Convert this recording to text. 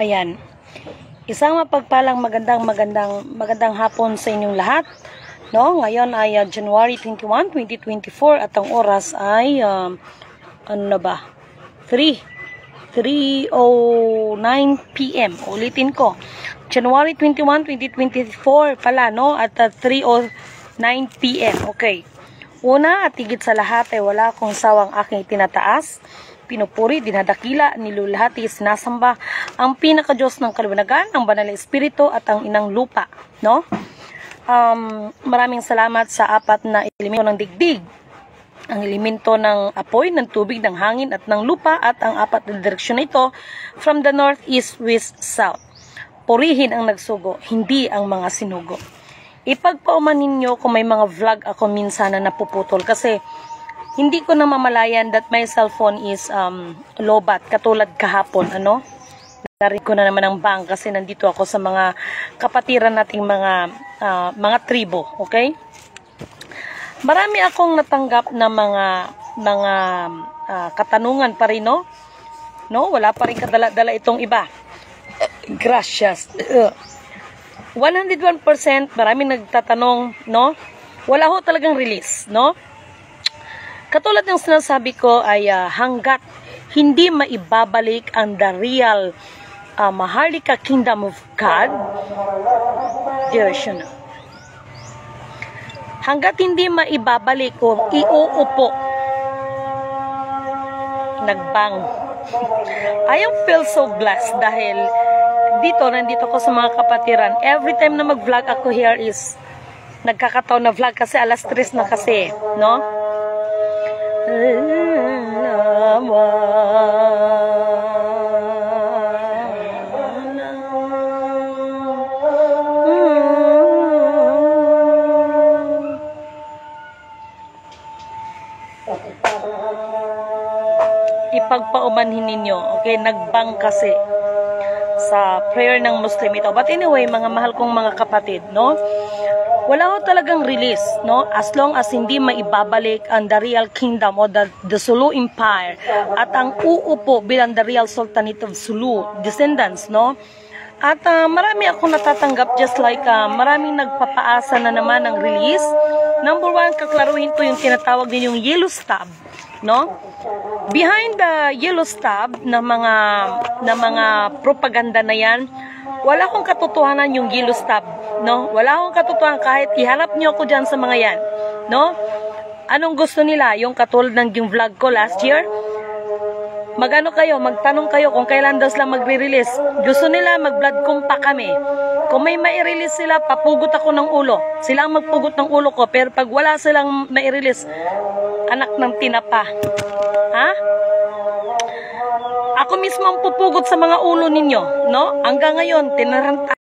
Ayan. Isang mapagpalang magandang hapon sa inyong lahat. No, ngayon ay January 21, 2024 at ang oras ay ano na ba? 3:09 PM. Ulitin ko. January 21, 2024 pala, no? At 3:09 PM. Okay. Una at higit sa lahat ay wala akong sawang aking tinataas, pinupuri, dinadakila, nilulhati, sinasamba ang pinaka-Diyos ng kaliwanagan, ang banal na espiritu at ang inang lupa, no? Maraming salamat sa apat na elemento ng digdig. Ang elemento ng apoy, ng tubig, ng hangin at ng lupa at ang apat na direksyon na ito from the north, east, west, south. Purihin ang nagsugo, hindi ang mga sinugo. Ipagpauman ninyo kung may mga vlog ako minsan na napuputol kasi hindi ko na mamalayan that my cellphone is lobat katulad kahapon, ano? Narinig ko na naman ang bang kasi nandito ako sa mga kapatiran nating mga tribo, okay? Marami akong natanggap na mga katanungan pa rin, no? No, wala pa rin kadala-dala itong iba. Gracias. 101% maraming nagtatanong, no? Wala ho talagang release, no? Katulad ng sinasabi ko ay hanggat hindi maibabalik ang the real Maharlika Kingdom of God, direction. Hanggat hindi maibabalik o iuupo, nagbang. I feel so blessed dahil nandito ko sa mga kapatiran. Every time na mag-vlog ako here is nagkakataon na vlog kasi alas 3 na kasi, no? Ipagpaumanhin ninyo, okay? Nagbang kasi sa prayer ng Muslim ito. But anyway, mga mahal kong mga kapatid, no? Wala ho talagang release, no? As long as hindi maibabalik ang the real kingdom o the Sulu Empire at ang uupo bilang the real Sultanate of Sulu descendants, no? At marami akong natatanggap just like maraming nagpapaasa na naman ng release. Number one, kaklaruhin ko yung tinatawag din yung yellow stab, no? Behind the yellow stab na mga propaganda na yan, wala akong katotohanan yung yellow stab, no? Wala akong katotohanan kahit iharap niyo ako diyan sa mga yan, no? Anong gusto nila? Yung katulad ng yung vlog ko last year, magtanong kayo kung kailan daw sila magre-release. Gusto nila mag-blood compact kami. Kung may mai-release sila, papugot ako ng ulo. Sila ang magpugot ng ulo ko. Pero pag wala silang mai-release, anak ng tinapa. Ha? Ako mismo ang pupugot sa mga ulo ninyo, no? Hanggang ngayon, tinaranta